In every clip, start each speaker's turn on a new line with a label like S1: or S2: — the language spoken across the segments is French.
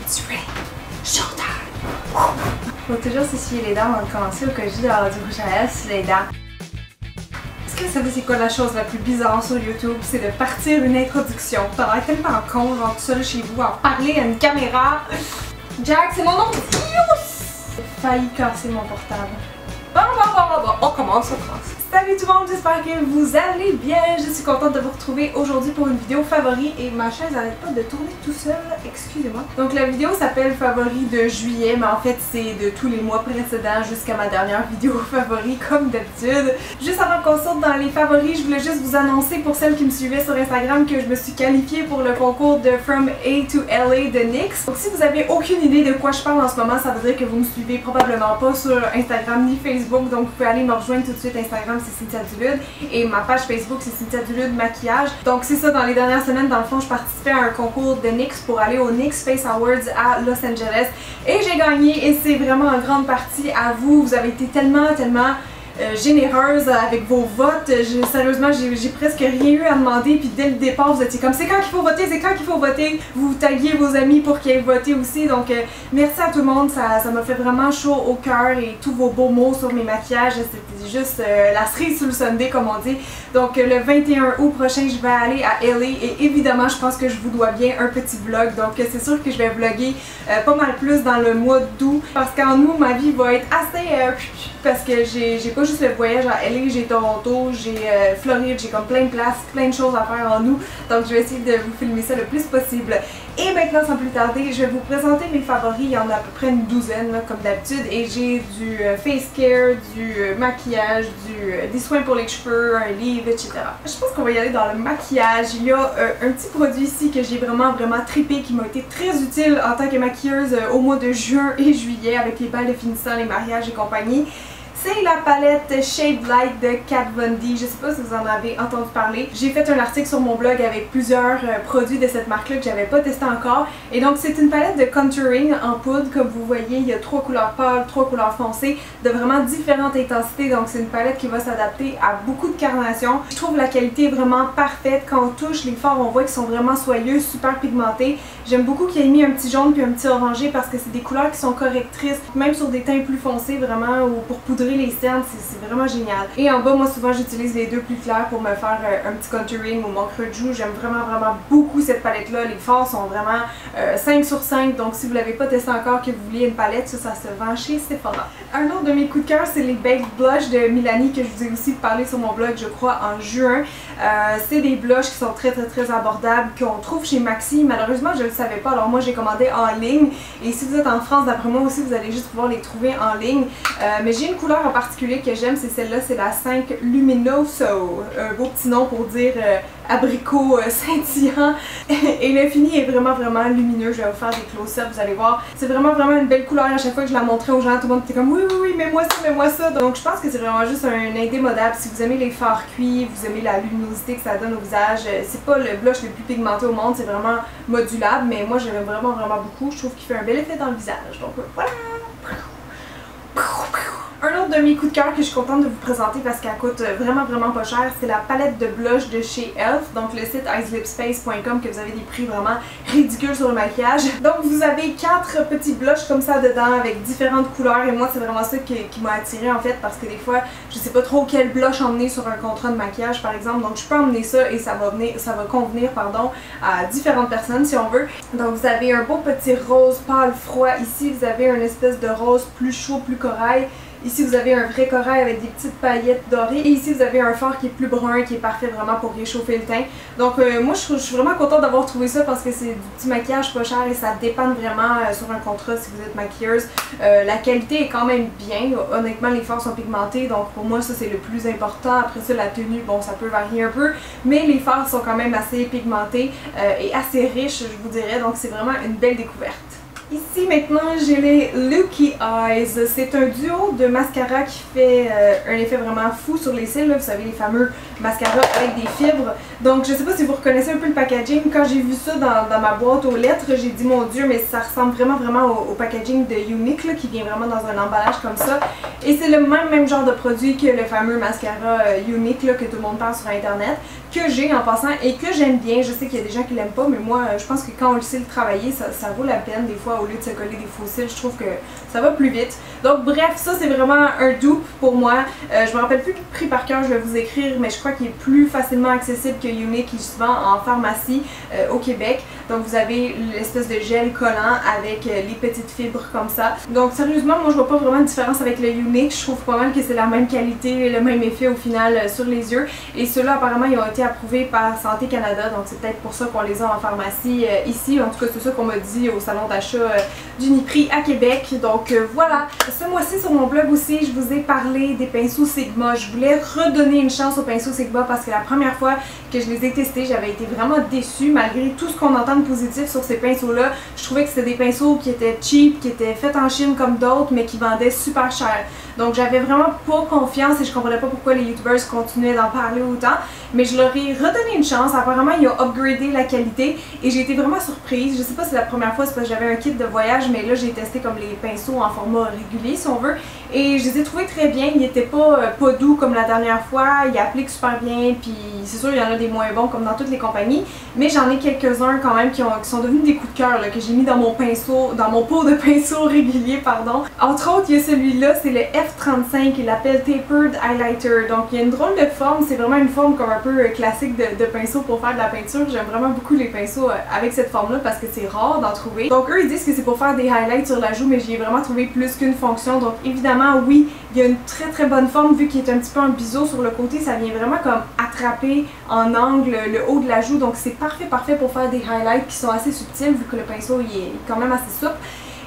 S1: It's ready. Showtime! Faut toujours s'essuyer les dents avant de commencer au cas où je dis d'avoir du rouge à lèvres sur les dents. Est-ce que vous savez c'est quoi la chose la plus bizarre sur YouTube? C'est de partir une introduction. T'as l'air tellement con, genre tout seul chez vous, à parler à une caméra. Jack, c'est mon nom! J'ai failli casser mon portable. Bon, on commence. Salut tout le monde, j'espère que vous allez bien. Je suis contente de vous retrouver aujourd'hui pour une vidéo favori et ma chaise n'arrête pas de tourner tout seul, excusez-moi. Donc la vidéo s'appelle favori de juillet, mais en fait c'est de tous les mois précédents jusqu'à ma dernière vidéo favori comme d'habitude. Juste avant qu'on sorte dans les favoris, je voulais juste vous annoncer pour celles qui me suivaient sur Instagram que je me suis qualifiée pour le concours de From A to LA de NYX. Donc si vous avez aucune idée de quoi je parle en ce moment, ça veut dire que vous me suivez probablement pas sur Instagram ni Facebook, donc vous pouvez aller me rejoindre tout de suite. Instagram c'est Cynthia Dulude et ma page Facebook c'est Cynthia Dulude Maquillage. Donc c'est ça, dans les dernières semaines dans le fond je participais à un concours de NYX pour aller au NYX Face Awards à Los Angeles et j'ai gagné et c'est vraiment en grande partie à vous. Vous avez été tellement généreuse avec vos votes. Sérieusement, j'ai presque rien eu à demander, puis dès le départ vous étiez comme c'est quand qu'il faut voter, c'est quand qu'il faut voter. Vous taguiez vos amis pour qu'ils aient voté aussi, donc merci à tout le monde, ça m'a fait vraiment chaud au cœur et tous vos beaux mots sur mes maquillages, c'était juste la cerise sur le sundae comme on dit. Donc le 21 août prochain je vais aller à LA et évidemment je pense que je vous dois bien un petit vlog, donc c'est sûr que je vais vlogger pas mal plus dans le mois d'août parce qu'en août ma vie va être assez parce que j'ai pas juste le voyage à LA, j'ai Toronto, j'ai Floride, j'ai comme plein de places, plein de choses à faire en août, donc je vais essayer de vous filmer ça le plus possible. Et maintenant sans plus tarder, je vais vous présenter mes favoris, il y en a à peu près une douzaine là, comme d'habitude, et j'ai du face care, du maquillage, des soins pour les cheveux, un livre, etc. Je pense qu'on va y aller dans le maquillage. Il y a un petit produit ici que j'ai vraiment trippé, qui m'a été très utile en tant que maquilleuse au mois de juin et juillet avec les balles de finissant, les mariages et compagnie. C'est la palette Shade Light de Kat Von D. Je sais pas si vous en avez entendu parler. J'ai fait un article sur mon blog avec plusieurs produits de cette marque-là que j'avais pas testé encore. Et donc c'est une palette de contouring en poudre. Comme vous voyez, il y a 3 couleurs pâles, 3 couleurs foncées, de vraiment différentes intensités. Donc c'est une palette qui va s'adapter à beaucoup de carnations. Je trouve la qualité vraiment parfaite. Quand on touche les fards, on voit qu'ils sont vraiment soyeux, super pigmentés. J'aime beaucoup qu'il ait mis un petit jaune puis un petit orangé parce que c'est des couleurs qui sont correctrices, même sur des teints plus foncés vraiment, ou pour poudrer les cernes, c'est vraiment génial. Et en bas, moi souvent j'utilise les deux plus clairs pour me faire un petit contouring ou mon creux de joue. J'aime vraiment beaucoup cette palette là. Les fards sont vraiment 5 sur 5, donc si vous l'avez pas testé encore, que vous vouliez une palette, ça se vend chez Sephora. Un autre de mes coups de cœur, c'est les Baked Blush de Milani que je vous ai aussi parlé sur mon blog, je crois, en juin. C'est des blushs qui sont très abordables, qu'on trouve chez Maxi. Malheureusement, je le savais pas, alors moi j'ai commandé en ligne. Et si vous êtes en France, d'après moi aussi, vous allez juste pouvoir les trouver en ligne. Mais j'ai une couleur en particulier que j'aime, c'est celle-là, c'est la 5 Luminoso. Un beau petit nom pour dire abricot scintillant. Et le fini est vraiment lumineux. Je vais vous faire des close-ups, vous allez voir. C'est vraiment une belle couleur. À chaque fois que je la montrais aux gens, tout le monde était comme oui, mets-moi ça. Donc je pense que c'est vraiment juste un indémodable. Si vous aimez les fards cuits, vous aimez la luminosité que ça donne au visage, c'est pas le blush le plus pigmenté au monde, c'est vraiment modulable, mais moi j'aime vraiment beaucoup. Je trouve qu'il fait un bel effet dans le visage. Donc voilà. Un autre de mes coups de cœur que je suis contente de vous présenter parce qu'elle coûte vraiment pas cher, c'est la palette de blush de chez Elf, donc le site icelipspace.com, que vous avez des prix vraiment ridicules sur le maquillage. Donc vous avez 4 petits blushs comme ça dedans avec différentes couleurs et moi c'est vraiment ça qui m'a attirée en fait parce que des fois je sais pas trop quel blush emmener sur un contrat de maquillage par exemple, donc je peux emmener ça et ça va convenir à différentes personnes si on veut. Donc vous avez un beau petit rose pâle froid, ici vous avez une espèce de rose plus chaud, plus corail. Ici vous avez un vrai corail avec des petites paillettes dorées et ici vous avez un fard qui est plus brun, qui est parfait vraiment pour réchauffer le teint. Donc moi je suis vraiment contente d'avoir trouvé ça parce que c'est du petit maquillage pas cher et ça dépanne vraiment sur un contrat si vous êtes maquilleuse. La qualité est quand même bien, honnêtement les fards sont pigmentés donc pour moi ça c'est le plus important. Après ça la tenue, bon ça peut varier un peu, mais les fards sont quand même assez pigmentés et assez riches je vous dirais, donc c'est vraiment une belle découverte. Ici maintenant j'ai les Looky Eyes. C'est un duo de mascara qui fait un effet vraiment fou sur les cils. Là. Vous savez, les fameux mascaras avec des fibres. Donc je sais pas si vous reconnaissez un peu le packaging. Quand j'ai vu ça dans ma boîte aux lettres, j'ai dit mon dieu, mais ça ressemble vraiment au packaging de Younique là, qui vient vraiment dans un emballage comme ça. Et c'est le même genre de produit que le fameux mascara Younique là, que tout le monde parle sur internet, que j'ai en passant et que j'aime bien. Je sais qu'il y a des gens qui l'aiment pas, mais moi je pense que quand on le sait le travailler, ça vaut la peine des fois au lieu de se coller des faux cils. Je trouve que ça va plus vite. Donc bref, ça c'est vraiment un dupe pour moi. Je me rappelle plus le prix par cœur, je vais vous écrire, mais je crois qu'il est plus facilement accessible que Younique qui se vend en pharmacie au Québec. Donc vous avez l'espèce de gel collant avec les petites fibres comme ça. Donc sérieusement, moi je vois pas vraiment de différence avec le Younique. Je trouve pas mal que c'est la même qualité, le même effet au final sur les yeux. Et ceux-là apparemment ils ont été approuvés par Santé Canada, donc c'est peut-être pour ça qu'on les a en pharmacie ici. En tout cas c'est ça qu'on m'a dit au salon d'achat d'Uniprix à Québec. Donc voilà. Ce mois-ci sur mon blog aussi, je vous ai parlé des pinceaux Sigma. Je voulais redonner une chance aux pinceaux Sigma parce que la première fois que je les ai testés, j'avais été vraiment déçue malgré tout ce qu'on entend de positif sur ces pinceaux-là. Je trouvais que c'était des pinceaux qui étaient cheap, qui étaient faits en Chine comme d'autres, mais qui vendaient super cher. Donc j'avais vraiment pas confiance et je comprenais pas pourquoi les youtubers continuaient d'en parler autant. Mais je leur ai redonné une chance. Apparemment ils ont upgradé la qualité et j'ai été vraiment surprise. Je sais pas si c'est la première fois, c'est parce que j'avais un kit de voyage, mais là j'ai testé comme les pinceaux en format régulier si on veut. Et je les ai trouvés très bien. Ils n'étaient pas doux comme la dernière fois. Ils appliquent super bien. Puis c'est sûr il y en a des moins bons comme dans toutes les compagnies. Mais j'en ai quelques-uns quand même qui sont devenus des coups de cœur que j'ai mis dans mon pinceau, dans mon pot de pinceau régulier, pardon. Entre autres, il y a celui-là, c'est le F35, il l'appelle Tapered Highlighter. Donc il y a une drôle de forme, c'est vraiment une forme comme un peu classique de pinceau pour faire de la peinture. J'aime vraiment beaucoup les pinceaux avec cette forme-là parce que c'est rare d'en trouver. Donc eux ils disent que c'est pour faire des highlights sur la joue, mais j'y ai vraiment trouvé plus qu'une fonction. Donc évidemment oui, il y a une très bonne forme vu qu'il est un petit peu en biseau sur le côté, ça vient vraiment comme attraper en angle le haut de la joue. Donc c'est parfait pour faire des highlights qui sont assez subtils vu que le pinceau il est quand même assez souple.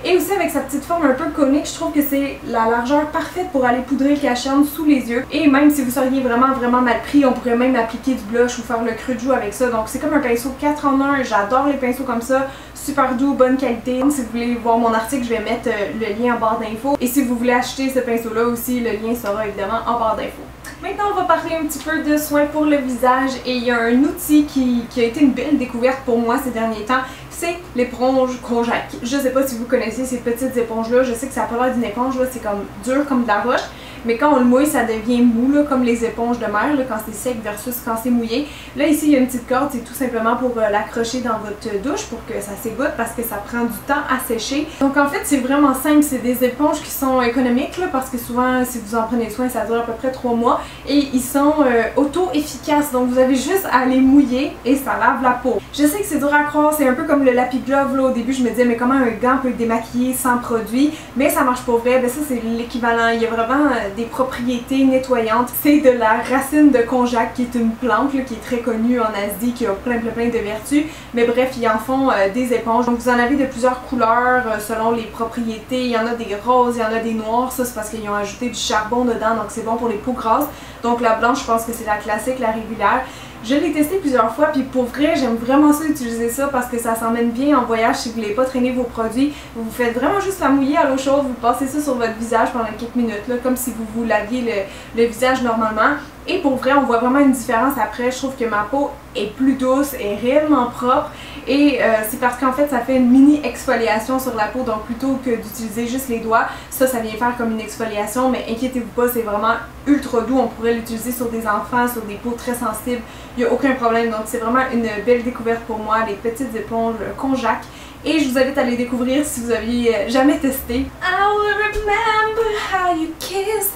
S1: Et aussi avec sa petite forme un peu conique, je trouve que c'est la largeur parfaite pour aller poudrer le cache-œil sous les yeux. Et même si vous seriez vraiment mal pris, on pourrait même appliquer du blush ou faire le creux de joue avec ça. Donc c'est comme un pinceau 4 en 1, j'adore les pinceaux comme ça, super doux, bonne qualité. Si vous voulez voir mon article, je vais mettre le lien en barre d'infos. Et si vous voulez acheter ce pinceau-là aussi, le lien sera évidemment en barre d'infos. Maintenant, on va parler un petit peu de soins pour le visage et il y a un outil qui a été une belle découverte pour moi ces derniers temps. C'est l'éponge Konjac. Je sais pas si vous connaissez ces petites éponges-là, je sais que ça a pas l'air d'une éponge, c'est comme dur comme de la roche. Mais quand on le mouille, ça devient mou, là, comme les éponges de mer, là, quand c'est sec versus quand c'est mouillé. Là, ici, il y a une petite corde, c'est tout simplement pour l'accrocher dans votre douche pour que ça s'égoutte parce que ça prend du temps à sécher. Donc en fait, c'est vraiment simple, c'est des éponges qui sont économiques, là, parce que souvent, si vous en prenez soin, ça dure à peu près 3 mois. Et ils sont auto-efficaces, donc vous avez juste à les mouiller et ça lave la peau. Je sais que c'est dur à croire, c'est un peu comme le lapis glove, là, au début, je me disais, mais comment un gant peut démaquiller sans produit? Mais ça marche pas vrai, ben ça c'est l'équivalent, il y a vraiment des propriétés nettoyantes. C'est de la racine de konjac qui est une plante là, qui est très connue en Asie, qui a plein de vertus. Mais bref, ils en font des éponges. Donc vous en avez de plusieurs couleurs selon les propriétés. Il y en a des roses, il y en a des noirs. Ça c'est parce qu'ils ont ajouté du charbon dedans, donc c'est bon pour les peaux grasses. Donc la blanche, je pense que c'est la classique, la régulière. Je l'ai testé plusieurs fois, puis pour vrai, j'aime vraiment ça utiliser ça parce que ça s'emmène bien en voyage si vous voulez pas traîner vos produits. Vous faites vraiment juste la mouiller à l'eau chaude, vous passez ça sur votre visage pendant quelques minutes, là, comme si vous laviez le visage normalement. Et pour vrai, on voit vraiment une différence après. Je trouve que ma peau est plus douce, est réellement propre. Et c'est parce qu'en fait, ça fait une mini exfoliation sur la peau. Donc plutôt que d'utiliser juste les doigts, ça vient faire comme une exfoliation. Mais inquiétez-vous pas, c'est vraiment ultra doux. On pourrait l'utiliser sur des enfants, sur des peaux très sensibles. Il n'y a aucun problème. Donc c'est vraiment une belle découverte pour moi, les petites éponges konjac. Et je vous invite à les découvrir si vous aviez jamais testé. I will remember how you kissed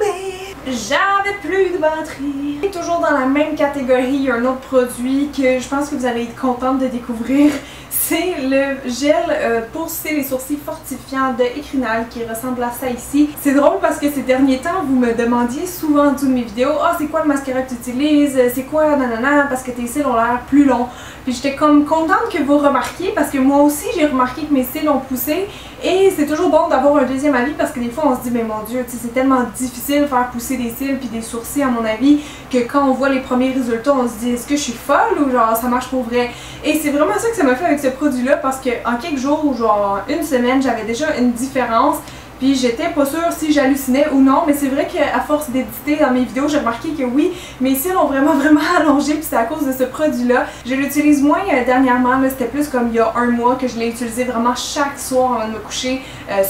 S1: me. J'avais plus de batterie. Et toujours dans la même catégorie, il y a un autre produit que je pense que vous allez être contente de découvrir. C'est le gel pour cils et sourcils fortifiant de Ecrinal qui ressemble à ça ici. C'est drôle parce que ces derniers temps, vous me demandiez souvent en dessous de mes vidéos « Ah, c'est quoi le mascara que tu utilises? C'est quoi nanana? Parce que tes cils ont l'air plus longs. » Puis j'étais comme contente que vous remarquiez parce que moi aussi j'ai remarqué que mes cils ont poussé. Et c'est toujours bon d'avoir un deuxième avis parce que des fois on se dit mais mon dieu, c'est tellement difficile de faire pousser des cils puis des sourcils à mon avis que quand on voit les premiers résultats on se dit est-ce que je suis folle ou genre ça marche pour vrai. Et c'est vraiment ça que ça m'a fait avec ce produit. produit-là parce que en quelques jours ou genre une semaine, j'avais déjà une différence. Puis j'étais pas sûre si j'hallucinais ou non, mais c'est vrai qu'à force d'éditer dans mes vidéos, j'ai remarqué que oui, mes cils ont vraiment allongé, puis c'est à cause de ce produit-là. Je l'utilise moins dernièrement, c'était plus comme il y a un mois que je l'ai utilisé vraiment chaque soir avant de me coucher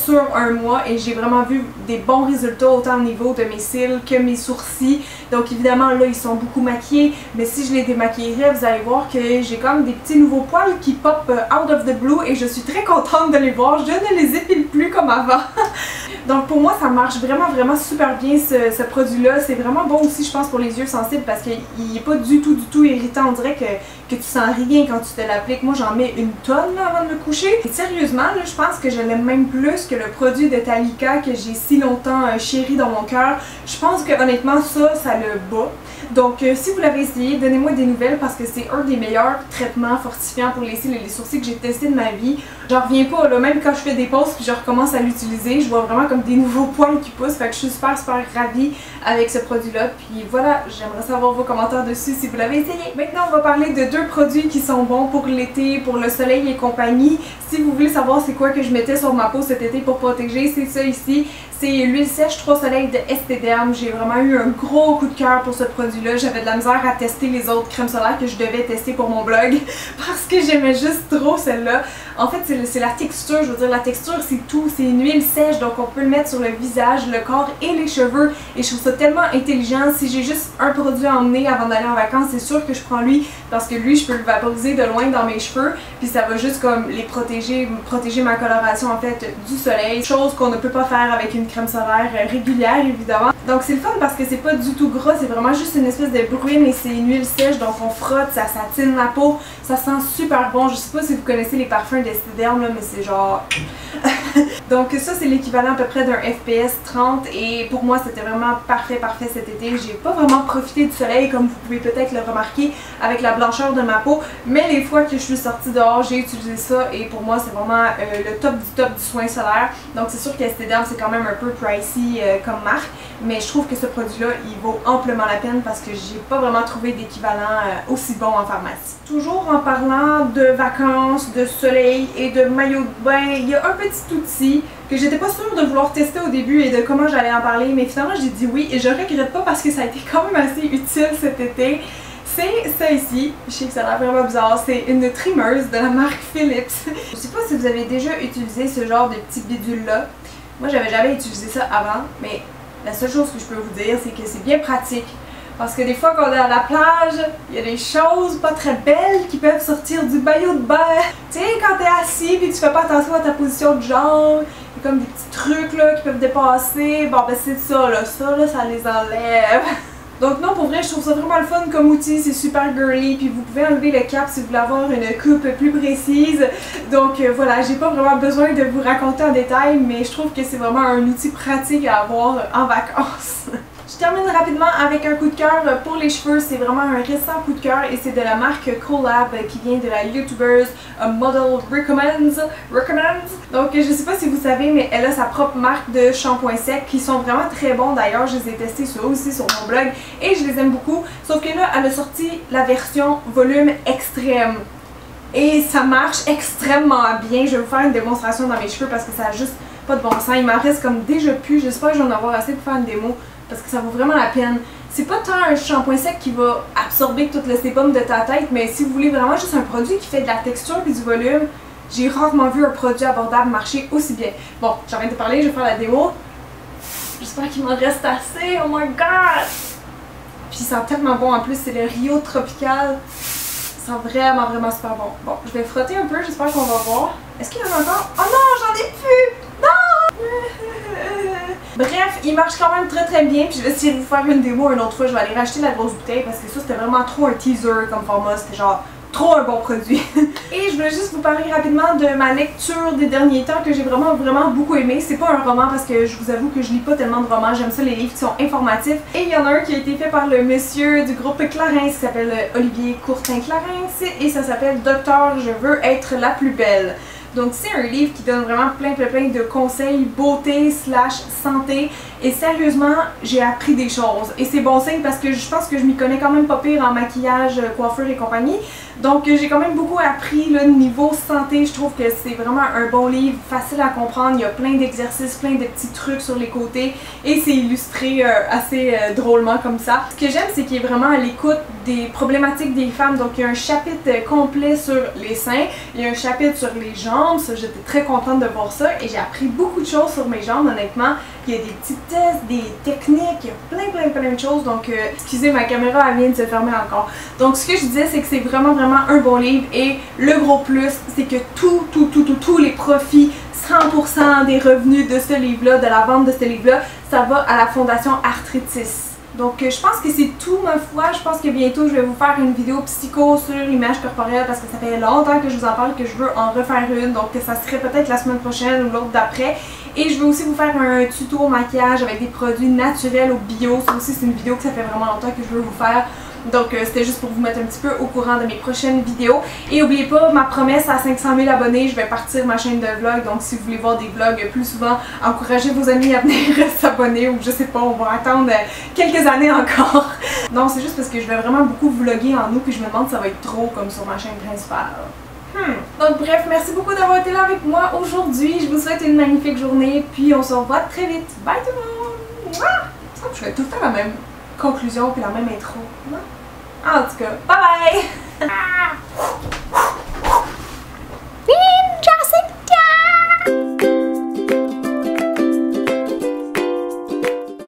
S1: sur un mois, et j'ai vraiment vu des bons résultats autant au niveau de mes cils que mes sourcils. Donc évidemment là, ils sont beaucoup maquillés, mais si je les démaquillerais, vous allez voir que j'ai comme des petits nouveaux poils qui pop out of the blue, et je suis très contente de les voir. Je ne les épile plus comme avant. Donc pour moi ça marche vraiment super bien ce produit là. C'est vraiment bon aussi je pense pour les yeux sensibles parce qu'il n'est pas du tout irritant. On dirait que tu sens rien quand tu te l'appliques. Moi j'en mets une tonne là, avant de me coucher. Et sérieusement là, je pense que je l'aime même plus que le produit de Talika que j'ai si longtemps chéri dans mon cœur. Je pense que honnêtement ça le bat. Donc si vous l'avez essayé, donnez-moi des nouvelles parce que c'est un des meilleurs traitements fortifiants pour les cils et les sourcils que j'ai testé de ma vie. J'en reviens pas là, même quand je fais des pauses puis je recommence à l'utiliser, je vois vraiment comme des nouveaux poils qui poussent. Fait que je suis super ravie avec ce produit-là. Puis voilà, j'aimerais savoir vos commentaires dessus si vous l'avez essayé. Maintenant on va parler de deux produits qui sont bons pour l'été, pour le soleil et compagnie. Si vous voulez savoir c'est quoi que je mettais sur ma peau cet été pour protéger, c'est ça ici. C'est l'huile sèche 3 soleils de Estée Derme. J'ai vraiment eu un gros coup de cœur pour ce produit-là. J'avais de la misère à tester les autres crèmes solaires que je devais tester pour mon blog parce que j'aimais juste trop celle-là. En fait, c'est la texture, je veux dire, la texture c'est tout. C'est une huile sèche, donc on peut le mettre sur le visage, le corps et les cheveux. Et je trouve ça tellement intelligent. Si j'ai juste un produit à emmener avant d'aller en vacances, c'est sûr que je prends lui parce que lui, je peux le vaporiser de loin dans mes cheveux. Puis ça va juste comme les protéger ma coloration en fait du soleil. Chose qu'on ne peut pas faire avec une crème solaire régulière évidemment. Donc c'est le fun parce que c'est pas du tout gras, c'est vraiment juste une espèce de bruit, mais c'est une huile sèche donc on frotte, ça satine la peau, ça sent super bon. Je sais pas si vous connaissez les parfums d'Estée Derme là, mais c'est genre... Donc ça c'est l'équivalent à peu près d'un FPS 30 et pour moi c'était vraiment parfait cet été. J'ai pas vraiment profité du soleil comme vous pouvez peut-être le remarquer avec la blancheur de ma peau, mais les fois que je suis sortie dehors j'ai utilisé ça et pour moi c'est vraiment le top du soin solaire. Donc c'est sûr qu'Estée Derme c'est quand même un peu pricey comme marque, mais je trouve que ce produit là il vaut amplement la peine parce que j'ai pas vraiment trouvé d'équivalent aussi bon en pharmacie. Toujours en parlant de vacances, de soleil et de maillot de bain, il y a un petit outil que j'étais pas sûre de vouloir tester au début et de comment j'allais en parler, mais finalement j'ai dit oui et je regrette pas parce que ça a été quand même assez utile cet été. C'est ça ici, je sais que ça a l'air vraiment bizarre, c'est une trimeuse de la marque Philips. Je sais pas si vous avez déjà utilisé ce genre de petit bidule là. Moi j'avais jamais utilisé ça avant, mais la seule chose que je peux vous dire c'est que c'est bien pratique. Parce que des fois quand on est à la plage, il y a des choses pas très belles qui peuvent sortir du maillot de bain. Tu sais, quand t'es assis puis tu fais pas attention à ta position de jambe, il y a comme des petits trucs là qui peuvent dépasser. Bon ben c'est ça là, ça les enlève. Donc non, pour vrai, je trouve ça vraiment le fun comme outil, c'est super girly, puis vous pouvez enlever le cap si vous voulez avoir une coupe plus précise. Donc voilà, j'ai pas vraiment besoin de vous raconter en détail, mais je trouve que c'est vraiment un outil pratique à avoir en vacances. Je termine rapidement avec un coup de cœur pour les cheveux. C'est vraiment un récent coup de cœur et c'est de la marque Colab qui vient de la YouTubeuse Model Recommends. Donc je sais pas si vous savez, mais elle a sa propre marque de shampoings secs qui sont vraiment très bons. D'ailleurs, je les ai testés ceux aussi sur mon blog et je les aime beaucoup. Sauf que là, elle a sorti la version volume extrême. Et ça marche extrêmement bien. Je vais vous faire une démonstration dans mes cheveux parce que ça a juste pas de bon sens. Il m'en reste comme déjà plus. J'espère que j'en ai avoir assez pour faire une démo parce que ça vaut vraiment la peine. C'est pas tant un shampoing sec qui va absorber tout le sébum de ta tête, mais si vous voulez vraiment juste un produit qui fait de la texture et du volume, j'ai rarement vu un produit abordable marcher aussi bien. Bon, j'arrête de parler, je vais faire la démo. J'espère qu'il m'en reste assez. Oh my god! Puis il sent tellement bon en plus, c'est le Rio Tropical. Ça sent vraiment super bon. Bon, je vais frotter un peu, j'espère qu'on va voir. Est-ce qu'il y en a encore? Oh non, j'en ai plus! Non! Bref, il marche quand même très bien, puis je vais essayer de vous faire une démo une autre fois. Je vais aller racheter la grosse bouteille parce que ça c'était vraiment trop un teaser comme format, c'était genre trop un bon produit. Et je voulais juste vous parler rapidement de ma lecture des derniers temps que j'ai vraiment beaucoup aimé. C'est pas un roman parce que je vous avoue que je lis pas tellement de romans, j'aime ça les livres qui sont informatifs. Et il y en a un qui a été fait par le monsieur du groupe Clarins qui s'appelle Olivier Courtin-Clarins et ça s'appelle Docteur, je veux être la plus belle. Donc c'est un livre qui donne vraiment plein de conseils beauté / santé et sérieusement j'ai appris des choses et c'est bon signe parce que je pense que je m'y connais quand même pas pire en maquillage, coiffure et compagnie. Donc j'ai quand même beaucoup appris là, niveau santé. Je trouve que c'est vraiment un bon livre, facile à comprendre. Il y a plein d'exercices, plein de petits trucs sur les côtés et c'est illustré assez drôlement comme ça. Ce que j'aime, c'est qu'il est vraiment à l'écoute des problématiques des femmes. Donc il y a un chapitre complet sur les seins, il y a un chapitre sur les jambes. Ça, j'étais très contente de voir ça et j'ai appris beaucoup de choses sur mes jambes, honnêtement. Il y a des petits tests, des techniques, il y a plein de choses. Donc excusez, ma caméra elle vient de se fermer encore. Donc ce que je disais, c'est que c'est vraiment un bon livre et le gros plus, c'est que tous les profits, 100% des revenus de ce livre-là, de la vente de ce livre-là, ça va à la Fondation Arthritis. Donc je pense que c'est tout, ma foi. Je pense que bientôt je vais vous faire une vidéo psycho sur l'image corporelle parce que ça fait longtemps que je vous en parle, que je veux en refaire une. Donc ça serait peut-être la semaine prochaine ou l'autre d'après. Et je vais aussi vous faire un tuto maquillage avec des produits naturels ou bio. Ça aussi c'est une vidéo que ça fait vraiment longtemps que je veux vous faire. Donc c'était juste pour vous mettre un petit peu au courant de mes prochaines vidéos. Et n'oubliez pas, ma promesse à 500 000 abonnés, je vais partir ma chaîne de vlog. Donc si vous voulez voir des vlogs plus souvent, encouragez vos amis à venir s'abonner ou je sais pas, on va attendre quelques années encore. Non, c'est juste parce que je vais vraiment beaucoup vlogger en août puis je me demande si ça va être trop comme sur ma chaîne principale. Donc bref, merci beaucoup d'avoir été là avec moi aujourd'hui. Je vous souhaite une magnifique journée puis on se revoit très vite. Bye tout le monde! Je fais tout le temps la même conclusion puis la même intro. En tout cas, bye bye!